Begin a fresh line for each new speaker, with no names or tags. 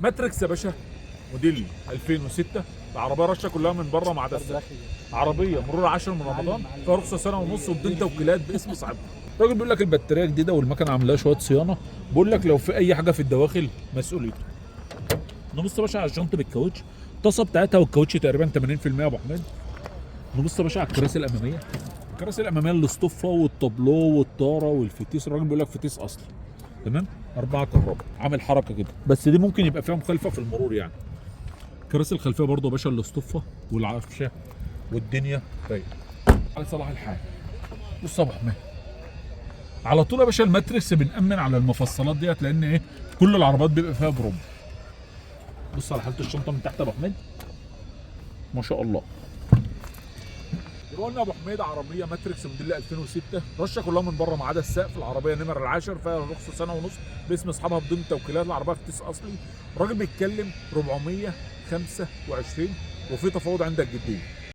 ماتريكس يا باشا، موديل 2006. العربيه رشه كلها من بره ما عدا السقف. عربيه مرور 10 من رمضان، فيها رخصه سنه ونص وبدون توكيلات باسم صاحبها. الراجل بيقول لك البطاريه جديده والمكنه عاملاها شويه صيانه، بيقول لك لو في اي حاجه في الدواخل مسؤوليته. نبص يا باشا على الجنط بالكاوتش، الطاسه بتاعتها والكاوتش تقريبا 80% يا ابو حميد. نبص يا باشا على الكراسي الاماميه، الكراسي الاماميه الاصطفه والطابلو والطاره والفتيس، الراجل بيقول لك فتيس اصلي تمام. 4 كهرباء، عامل حركه كده، بس دي ممكن يبقى فيها مخالفه في المرور يعني. الكراسي الخلفيه برضه يا باشا الاصطفه والعفشه والدنيا رايقه على صلاح الحال. بص يا ابو حميد، على طول يا باشا الماتريكس بنأمن على المفصلات ديت، لان ايه، كل العربيات بيبقى فيها بروم. بص على حاله الشنطه من تحت يا ابو حميد، ما شاء الله. قلنا ابو حميد عربيه ماتريكس موديل 2006، رشه كلها من بره ما عدا السقف. العربيه نمر العاشر، فيها رخصه سنه ونص باسم اصحابها بدون توكيلات. العربيه فتيس اصلي. الراجل بيتكلم 425 وفي تفاوض عند الجديه.